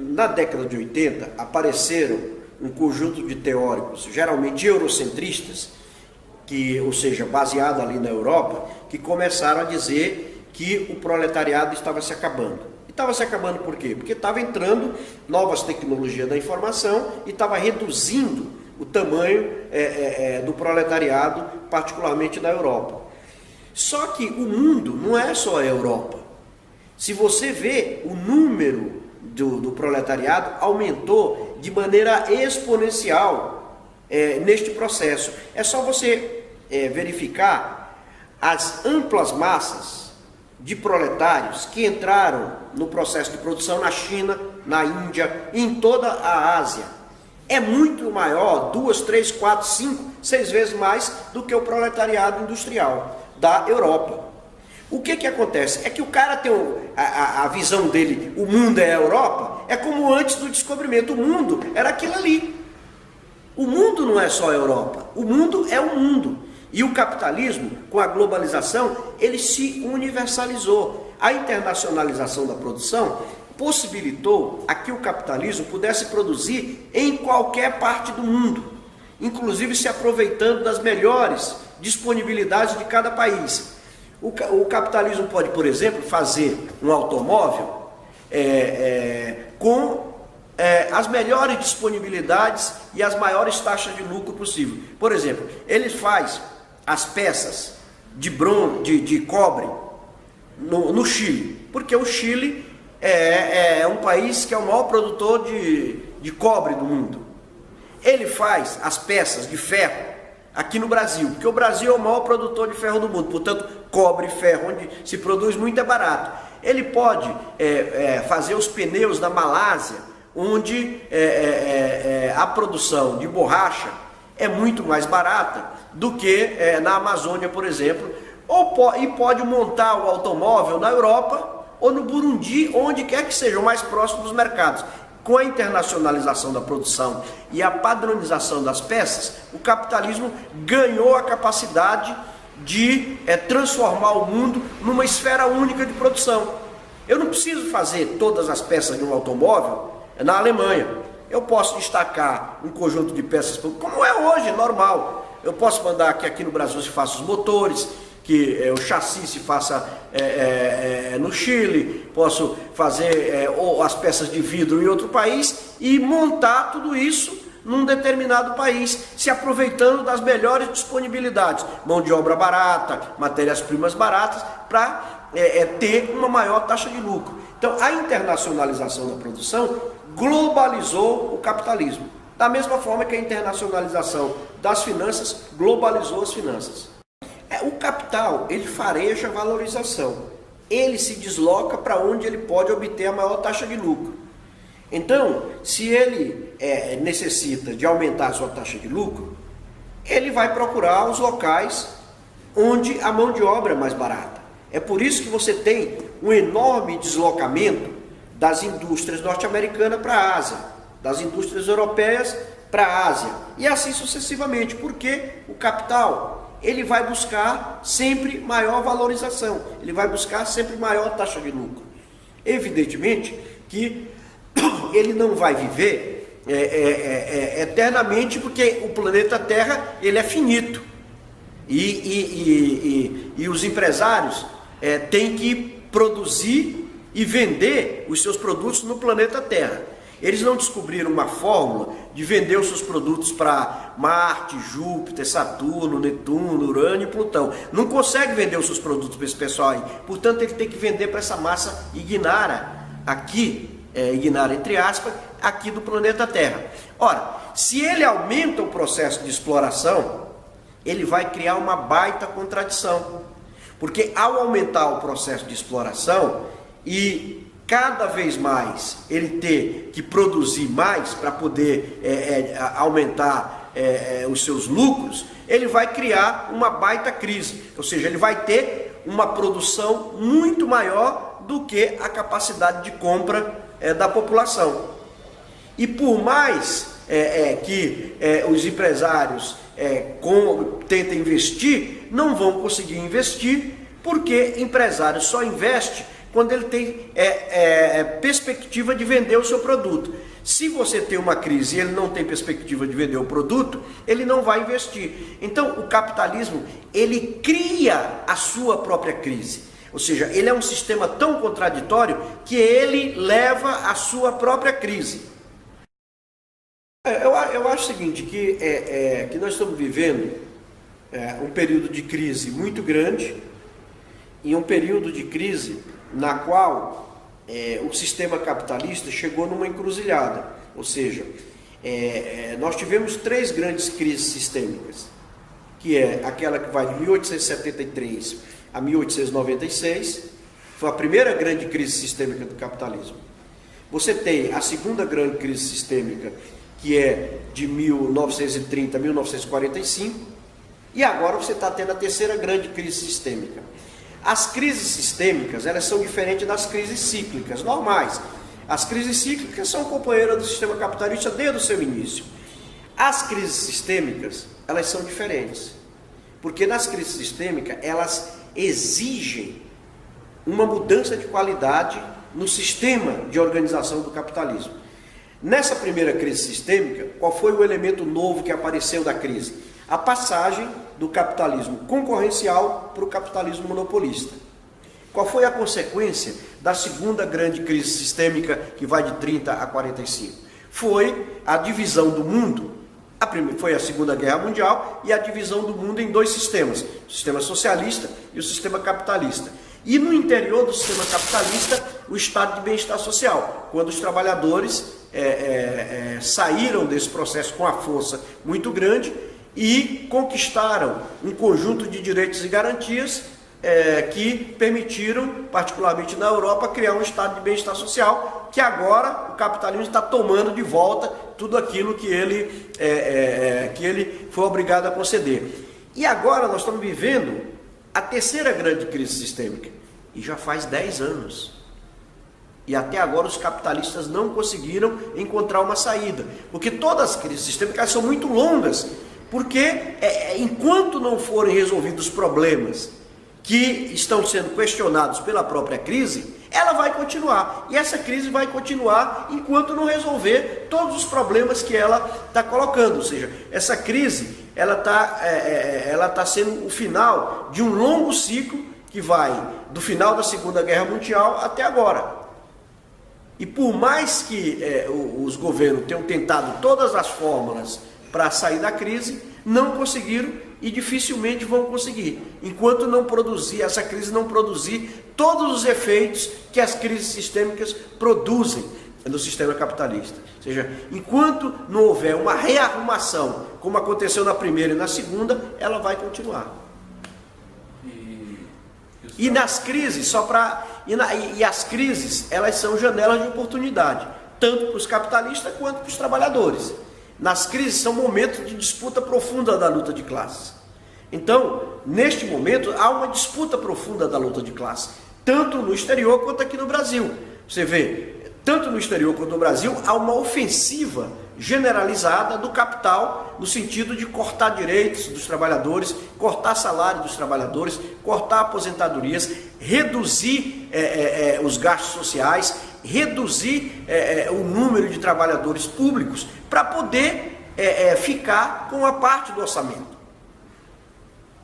Na década de 80, apareceram um conjunto de teóricos, geralmente eurocentristas, ou seja, baseado ali na Europa, que começaram a dizer que o proletariado estava se acabando. E estava se acabando por quê? Porque estava entrando novas tecnologias da informação e estava reduzindo o tamanho do proletariado, particularmente na Europa. Só que o mundo não é só a Europa. Se você vê, o número do proletariado aumentou de maneira exponencial neste processo. É só você verificar as amplas massas de proletários que entraram no processo de produção na China, na Índia, em toda a Ásia. É muito maior, 2, 3, 4, 5, 6 vezes mais do que o proletariado industrial da Europa. O que acontece? É que o cara tem a visão dele, o mundo é a Europa, é como antes do descobrimento, o mundo era aquilo ali. O mundo não é só a Europa, o mundo é o mundo. E o capitalismo, com a globalização, ele se universalizou. A internacionalização da produção possibilitou a que o capitalismo pudesse produzir em qualquer parte do mundo, inclusive se aproveitando das melhores disponibilidades de cada país. O capitalismo pode, por exemplo, fazer um automóvel com as melhores disponibilidades e as maiores taxas de lucro possível. Por exemplo, ele faz as peças de cobre no Chile, porque o Chile é um país que é o maior produtor de cobre do mundo. Ele faz as peças de ferro aqui no Brasil, porque o Brasil é o maior produtor de ferro do mundo, portanto, cobre e ferro, onde se produz muito, é barato. Ele pode fazer os pneus na Malásia, onde a produção de borracha é muito mais barata do que na Amazônia, por exemplo, e pode montar o automóvel na Europa ou no Burundi, onde quer que seja, o mais próximo dos mercados. Com a internacionalização da produção e a padronização das peças, o capitalismo ganhou a capacidade de transformar o mundo numa esfera única de produção. Eu não preciso fazer todas as peças de um automóvel na Alemanha. Eu posso destacar um conjunto de peças, como é hoje, normal. Eu posso mandar que aqui no Brasil se faça os motores, que o chassi se faça no Chile, posso fazer as peças de vidro em outro país e montar tudo isso num determinado país, se aproveitando das melhores disponibilidades, mão de obra barata, matérias-primas baratas, para ter uma maior taxa de lucro. Então, a internacionalização da produção globalizou o capitalismo, da mesma forma que a internacionalização das finanças globalizou as finanças. O capital, ele fareja a valorização, ele se desloca para onde ele pode obter a maior taxa de lucro. Então, se ele necessita de aumentar a sua taxa de lucro, ele vai procurar os locais onde a mão de obra é mais barata. É por isso que você tem um enorme deslocamento das indústrias norte-americanas para a Ásia, das indústrias europeias para a Ásia, e assim sucessivamente, porque o capital ele vai buscar sempre maior valorização, ele vai buscar sempre maior taxa de lucro. Evidentemente que ele não vai viver eternamente, porque o planeta Terra ele é finito, e os empresários têm que produzir e vender os seus produtos no planeta Terra. Eles não descobriram uma fórmula de vender os seus produtos para Marte, Júpiter, Saturno, Netuno, Urano e Plutão. Não consegue vender os seus produtos para esse pessoal aí. Portanto, ele tem que vender para essa massa ignara aqui, ignara entre aspas, aqui do planeta Terra. Ora, se ele aumenta o processo de exploração, ele vai criar uma baita contradição. Porque ao aumentar o processo de exploração e cada vez mais ele ter que produzir mais para poder aumentar os seus lucros, ele vai criar uma baita crise, ou seja, ele vai ter uma produção muito maior do que a capacidade de compra da população. E por mais que os empresários tentem investir, não vão conseguir investir, porque empresário só investe quando ele tem perspectiva de vender o seu produto. Se você tem uma crise e ele não tem perspectiva de vender o produto, ele não vai investir. Então, o capitalismo, ele cria a sua própria crise. Ou seja, ele é um sistema tão contraditório que ele leva a sua própria crise. Eu acho o seguinte, que nós estamos vivendo um período de crise muito grande e um período de crise na qual o sistema capitalista chegou numa encruzilhada. Ou seja, nós tivemos 3 grandes crises sistêmicas, que é aquela que vai de 1873 a 1896, foi a primeira grande crise sistêmica do capitalismo. Você tem a segunda grande crise sistêmica, que é de 1930 a 1945, e agora você está tendo a terceira grande crise sistêmica. As crises sistêmicas, elas são diferentes das crises cíclicas, normais. As crises cíclicas são companheiras do sistema capitalista desde o seu início. As crises sistêmicas, elas são diferentes. Porque nas crises sistêmicas, elas exigem uma mudança de qualidade no sistema de organização do capitalismo. Nessa primeira crise sistêmica, qual foi o elemento novo que apareceu da crise? A passagem do capitalismo concorrencial para o capitalismo monopolista. Qual foi a consequência da segunda grande crise sistêmica, que vai de 30 a 45? Foi a divisão do mundo. Foi a Segunda Guerra Mundial e a divisão do mundo em 2 sistemas, o sistema socialista e o sistema capitalista. E no interior do sistema capitalista, o estado de bem-estar social, quando os trabalhadores saíram desse processo com a força muito grande e conquistaram um conjunto de direitos e garantias que permitiram, particularmente na Europa, criar um estado de bem-estar social, que agora o capitalismo está tomando de volta tudo aquilo que ele foi obrigado a conceder. E agora nós estamos vivendo a terceira grande crise sistêmica, e já faz 10 anos. E até agora os capitalistas não conseguiram encontrar uma saída, porque todas as crises sistêmicas são muito longas, porque enquanto não forem resolvidos os problemas que estão sendo questionados pela própria crise, ela vai continuar. E essa crise vai continuar enquanto não resolver todos os problemas que ela está colocando. Ou seja, essa crise ela tá sendo o final de um longo ciclo que vai do final da Segunda Guerra Mundial até agora. E por mais que os governos tenham tentado todas as fórmulas para sair da crise, não conseguiram e dificilmente vão conseguir, enquanto não produzir, essa crise não produzir todos os efeitos que as crises sistêmicas produzem no sistema capitalista. Ou seja, enquanto não houver uma rearrumação, como aconteceu na primeira e na segunda, ela vai continuar. E nas crises, as crises, elas são janelas de oportunidade, tanto para os capitalistas quanto para os trabalhadores. Nas crises são momentos de disputa profunda da luta de classes. Então, neste momento, há uma disputa profunda da luta de classes, tanto no exterior quanto aqui no Brasil. Você vê, tanto no exterior quanto no Brasil, há uma ofensiva generalizada do capital, no sentido de cortar direitos dos trabalhadores, cortar salário dos trabalhadores, cortar aposentadorias, reduzir os gastos sociais, reduzir o número de trabalhadores públicos para poder ficar com a parte do orçamento.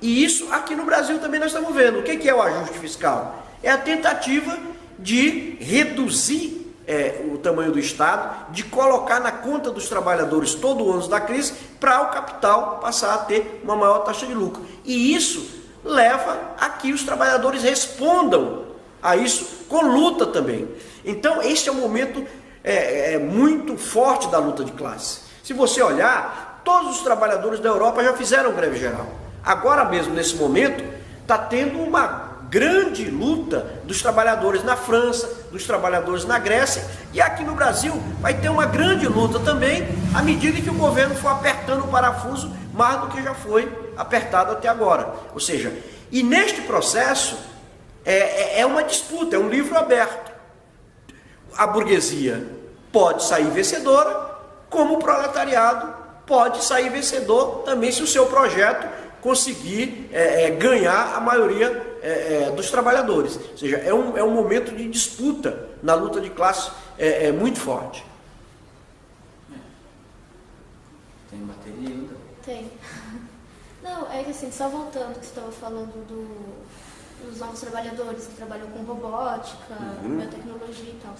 E isso aqui no Brasil também nós estamos vendo. O que é o ajuste fiscal? É a tentativa de reduzir o tamanho do Estado, de colocar na conta dos trabalhadores todo o ônus da crise para o capital passar a ter uma maior taxa de lucro. E isso leva a que os trabalhadores respondam a isso com luta também. Então, este é um momento muito forte da luta de classe. Se você olhar, todos os trabalhadores da Europa já fizeram greve geral. Agora mesmo, nesse momento, está tendo uma grande luta dos trabalhadores na França, dos trabalhadores na Grécia, e aqui no Brasil vai ter uma grande luta também, à medida que o governo for apertando o parafuso mais do que já foi apertado até agora. Ou seja, e neste processo é uma disputa, é um livro aberto. A burguesia pode sair vencedora, como o proletariado pode sair vencedor também se o seu projeto conseguir ganhar a maioria dos trabalhadores. Ou seja, é um momento de disputa na luta de classe muito forte. Tem bateria ainda? Tem. Não, é que assim, só voltando que você estava falando dos novos trabalhadores que trabalham com robótica, biotecnologia e tal.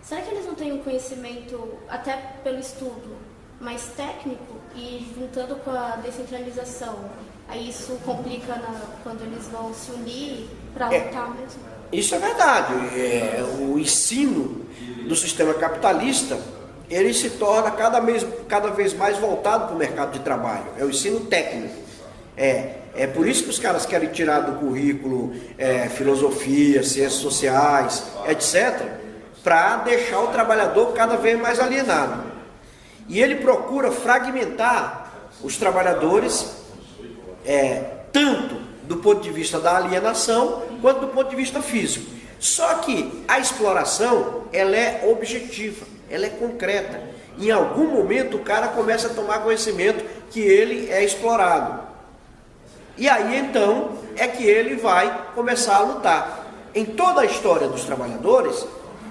Será que eles não têm um conhecimento, até pelo estudo, mais técnico e juntando com a descentralização? Aí isso complica quando eles vão se unir para lutar mesmo? Isso é verdade. O ensino do sistema capitalista, ele se torna cada vez mais voltado para o mercado de trabalho. É o ensino técnico. É por isso que os caras querem tirar do currículo filosofia, ciências sociais, etc., para deixar o trabalhador cada vez mais alienado. E ele procura fragmentar os trabalhadores, tanto do ponto de vista da alienação, quanto do ponto de vista físico. Só que a exploração, ela é objetiva, ela é concreta. Em algum momento o cara começa a tomar conhecimento que ele é explorado. E aí então é que ele vai começar a lutar. Em toda a história dos trabalhadores,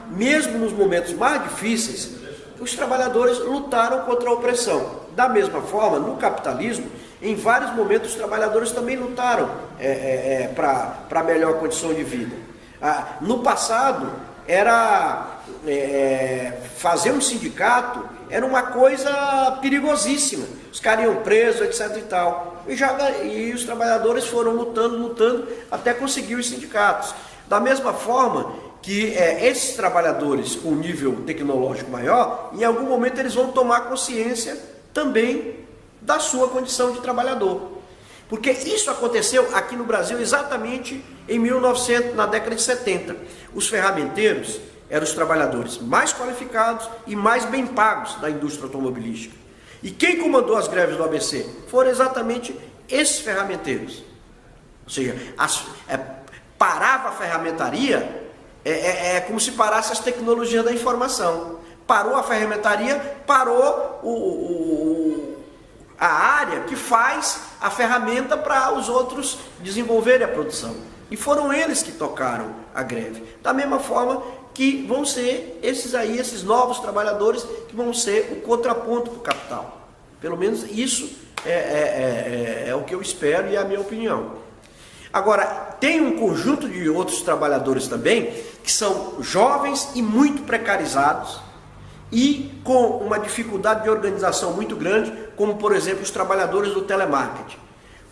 mesmo nos momentos mais difíceis, os trabalhadores lutaram contra a opressão. Da mesma forma, no capitalismo, em vários momentos os trabalhadores também lutaram para melhor condição de vida. No passado, fazer um sindicato era uma coisa perigosíssima. Os caras iam presos, etc. e tal. E os trabalhadores foram lutando, até conseguir os sindicatos. Da mesma forma que esses trabalhadores com nível tecnológico maior, em algum momento eles vão tomar consciência também da sua condição de trabalhador. Porque isso aconteceu aqui no Brasil exatamente em 1900, na década de 70. Os ferramenteiros eram os trabalhadores mais qualificados e mais bem pagos da indústria automobilística. E quem comandou as greves do ABC? Foram exatamente esses ferramenteiros. Ou seja, parava a ferramentaria, como se parasse as tecnologias da informação. Parou a ferramentaria, parou a área que faz a ferramenta para os outros desenvolverem a produção. E foram eles que tocaram a greve. Da mesma forma que vão ser esses novos trabalhadores que vão ser o contraponto para o capital. Pelo menos isso é o que eu espero e é a minha opinião. Agora, tem um conjunto de outros trabalhadores também que são jovens e muito precarizados e com uma dificuldade de organização muito grande, como por exemplo os trabalhadores do telemarketing.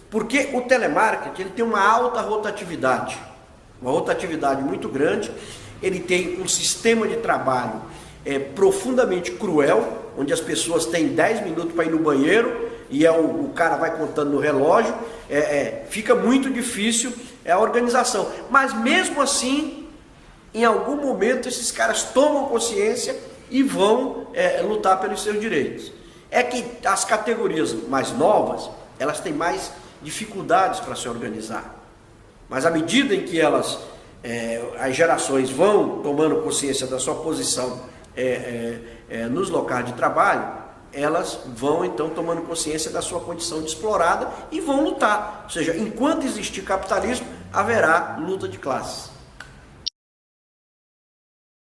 Porque o telemarketing ele tem uma alta rotatividade, uma rotatividade muito grande, ele tem um sistema de trabalho profundamente cruel, onde as pessoas têm 10 minutos para ir no banheiro e o cara vai contando no relógio, fica muito difícil a organização. Mas mesmo assim, em algum momento esses caras tomam consciência e vão lutar pelos seus direitos. É que as categorias mais novas, elas têm mais dificuldades para se organizar. Mas à medida em que as gerações vão tomando consciência da sua posição nos locais de trabalho, elas vão então tomando consciência da sua condição de explorada e vão lutar. Ou seja, enquanto existir capitalismo, haverá luta de classes.